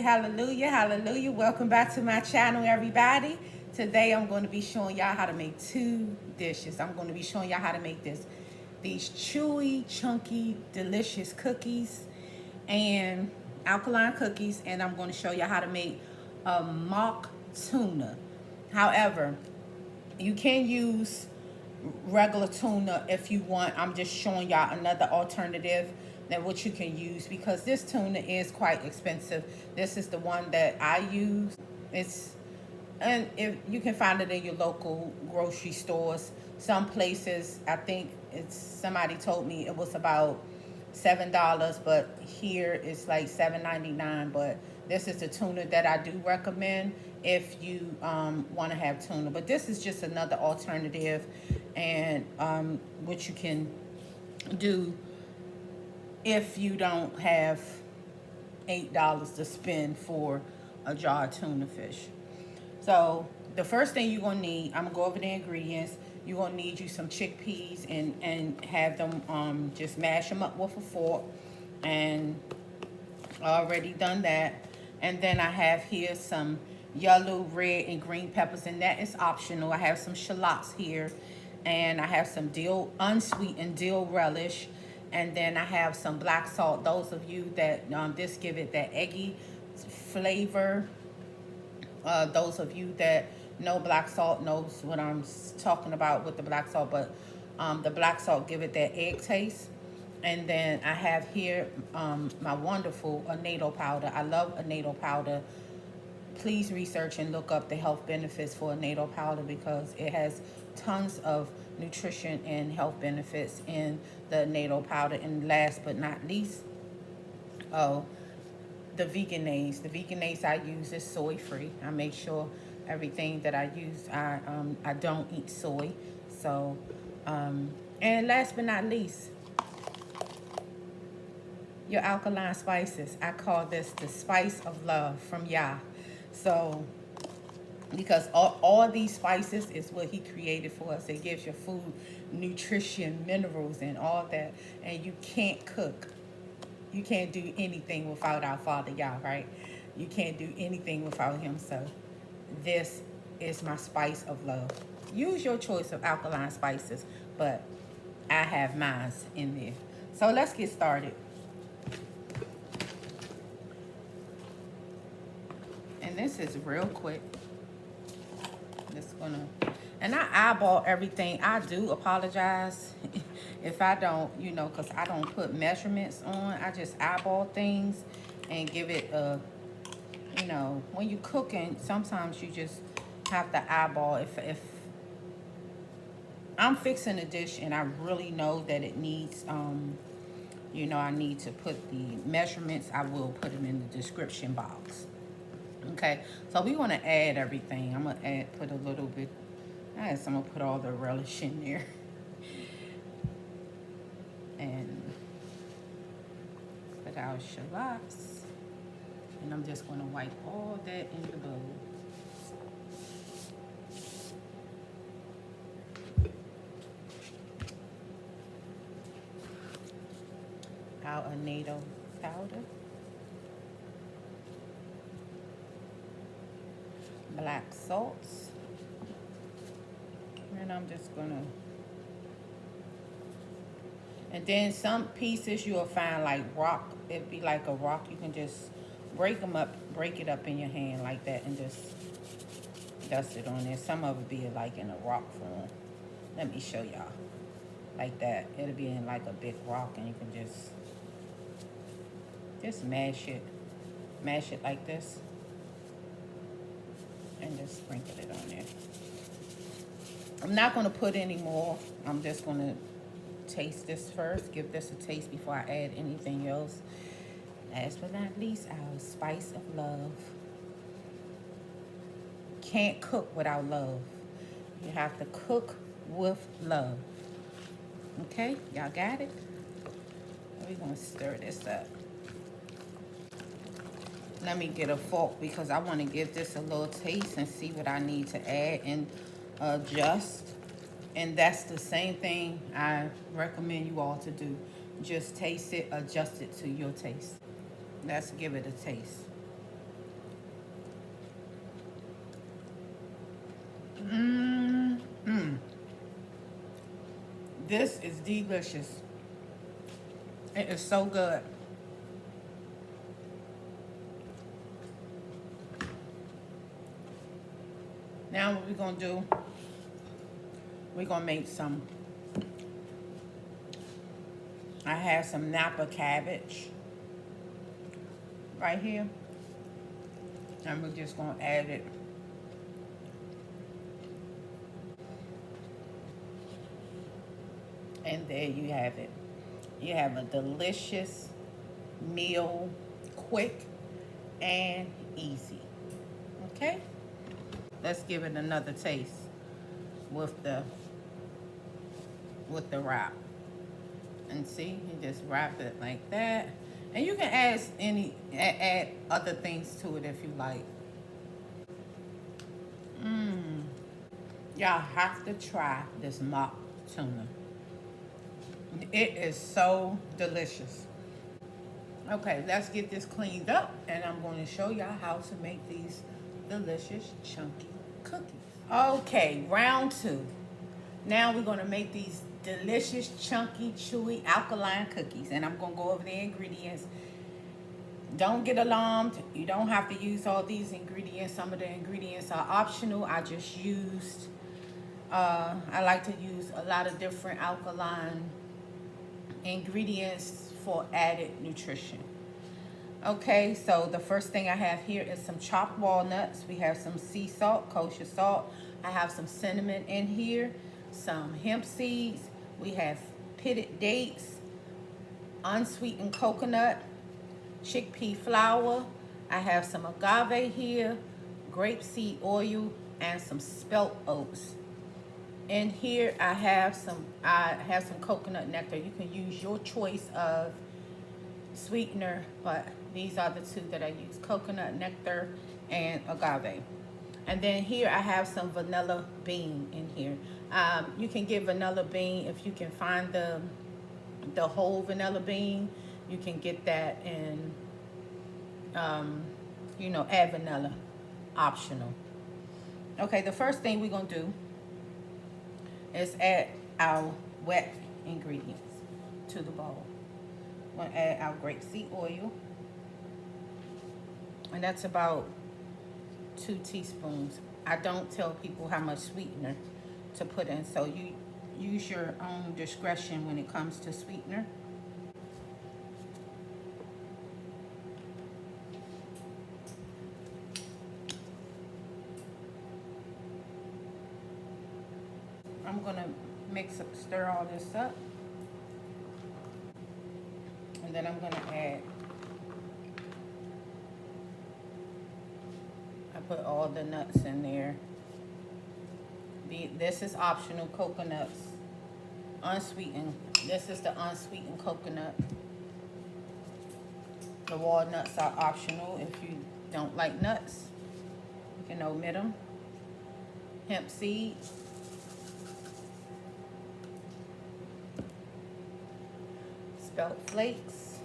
hallelujah, hallelujah. Welcome back to my channel, everybody. Today I'm going to be showing y'all how to make two dishes. I'm going to be showing y'all how to make these chewy, chunky, delicious cookies and alkaline cookies, and I'm going to show y'all how to make a mock tuna. However, you can use regular tuna if you want. I'm just showing y'all another alternative that what you can use, because this tuna is quite expensive. This is the one that I use. And if you can find it in your local grocery stores. Some places, I think somebody told me it was about $7, but here it's like $7.99. But this is the tuna that I do recommend if you want to have tuna. But this is just another alternative, and what you can do if you don't have $8 to spend for a jar of tuna fish. So the first thing you're gonna need, I'm gonna go over the ingredients. You're gonna need you some chickpeas and have them just mash them up with a fork, and already done that. And then I have here some yellow, red, and green peppers, and that is optional. I have some shallots here, and I have some dill, unsweetened dill relish, and then I have some black salt. Those of you that this give it that eggy flavor. Those of you that know black salt knows what I'm talking about with the black salt, but the black salt give it that egg taste. And then I have here my wonderful annatto powder. I love annatto powder. Please research and look up the health benefits for annatto powder, because it has tons of nutrition and health benefits in the annatto powder. And last but not least, the veganase. The veganase I use is soy free. I make sure everything that I use, I don't eat soy. So, and last but not least, your alkaline spices. I call this the spice of love from Yah. So, because all these spices is what he created for us. It gives your food nutrition, minerals, and all that. And you can't cook. You can't do anything without our Father Yah, right? You can't do anything without him. So this is my spice of love. Use your choice of alkaline spices, but I have mine in there. So let's get started. And this is real quick. And I eyeball everything. I do apologize if I don't, because I don't put measurements on. I just eyeball things and give it a, when you're cooking, sometimes you just have to eyeball. If I'm fixing a dish and I really know that it needs, I need to put the measurements, I will put them in the description box. Okay, so we want to add everything. I'm going to put a little bit. I'm going to put all the relish in there. And put our shallots. And I'm just going to wipe all that in the bowl. Our annatto powder. Black salts, and I'm just gonna, and then some pieces you'll find like rock. It'd be like a rock. You can just break it up in your hand like that, and just dust it on there. Some of it be like in a rock form. Let me show y'all. Like that, it'll be in like a big rock, and you can just mash it like this. And just sprinkle it on there. I'm not going to put any more. I'm just going to taste this first. Give this a taste before I add anything else. Last but not least, our spice of love. Can't cook without love. You have to cook with love. Okay? Y'all got it? We're going to stir this up. Let me get a fork, because I want to give this a little taste and see what I need to add and adjust. And that's the same thing I recommend you all to do. Just taste it, adjust it to your taste. Let's give it a taste. This is delicious. It is so good. Now what we're gonna do, we're gonna make some, I have some Napa cabbage right here. And we're just gonna add it. And there you have it. You have a delicious meal, quick and easy. Okay? Let's give it another taste with the wrap. And see, you just wrap it like that. And you can add other things to it if you like. Y'all have to try this mock tuna. It is so delicious. Okay, let's get this cleaned up, and I'm going to show y'all how to make these delicious chunky cookies. Okay, round 2. Now we're going to make these delicious chunky chewy alkaline cookies, and I'm going to go over the ingredients. Don't get alarmed. You don't have to use all these ingredients. Some of the ingredients are optional. I just used I like to use a lot of different alkaline ingredients for added nutrition. Okay, so the first thing I have here is some chopped walnuts. We have some sea salt, kosher salt. I have some cinnamon in here, some hemp seeds. We have pitted dates, unsweetened coconut, chickpea flour. I have some agave here, grapeseed oil, and some spelt oats. In here I have some coconut nectar. You can use your choice of sweetener, but these are the two that I use: coconut nectar and agave. And then here I have some vanilla bean in here. You can get vanilla bean if you can find the whole vanilla bean. You can get that and add vanilla, optional. Okay, the first thing we're gonna do is add our wet ingredients to the bowl. We're gonna add our grapeseed oil, and that's about 2 teaspoons. I don't tell people how much sweetener to put in, so you use your own discretion when it comes to sweetener. I'm gonna stir all this up, and then I'm gonna add, I put all the nuts in there. This is optional, coconuts, unsweetened. This is the unsweetened coconut. The walnuts are optional. If you don't like nuts, you can omit them. Hemp seeds. Spelt flakes,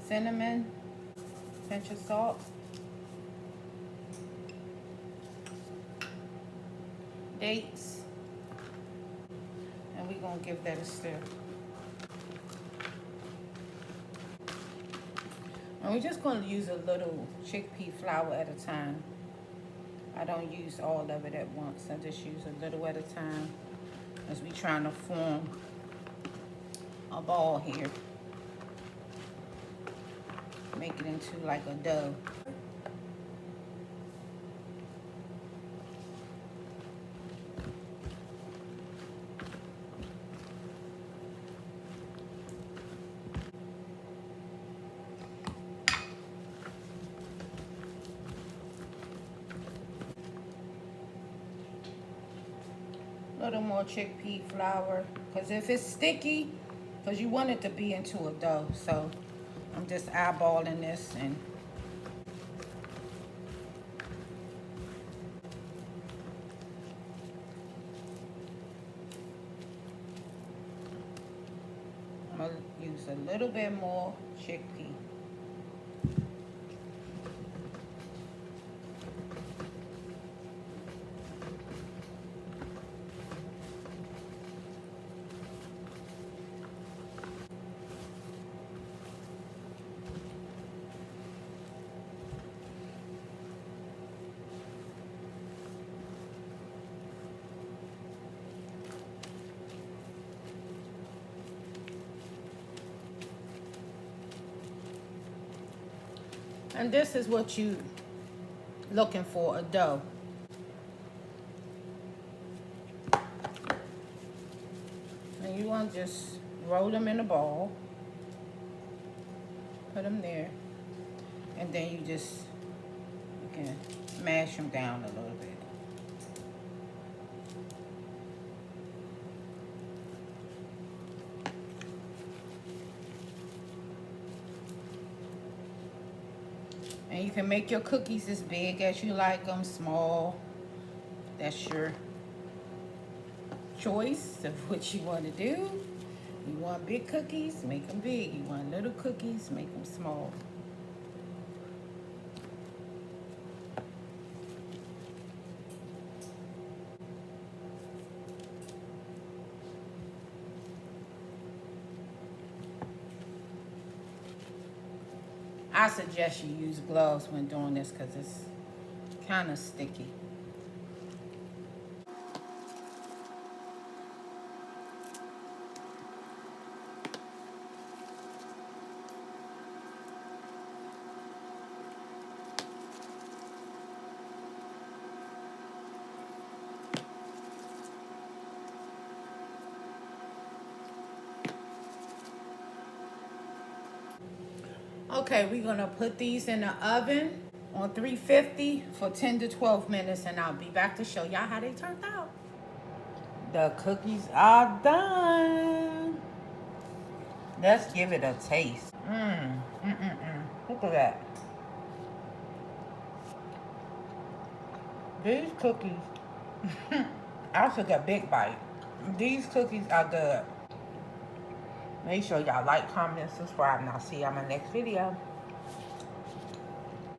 cinnamon, pinch of salt, dates, and we're gonna give that a stir. And we're just gonna use a little chickpea flour at a time. I don't use all of it at once. I just use a little at a time, as we trying to form a ball here. Make it into like a dough. Little more chickpea flour, because if it's sticky, because you want it to be into a dough, so I'm just eyeballing this, and I'm gonna use a little bit more chickpea. And this is what you looking for, a dough. And you want to just roll them in a ball. Put them there. And then you can mash them down a little bit. And you can make your cookies as big as you like them, small. That's your choice of what you want to do. You want big cookies, make them big. You want little cookies, make them small. I suggest you use gloves when doing this because it's kind of sticky. Okay, we're gonna put these in the oven on 350 for 10 to 12 minutes, and I'll be back to show y'all how they turned out. The cookies are done. Let's give it a taste. Look at that. These cookies, I took a big bite. These cookies are good. Make sure y'all like, comment, subscribe, and I'll see you on my next video.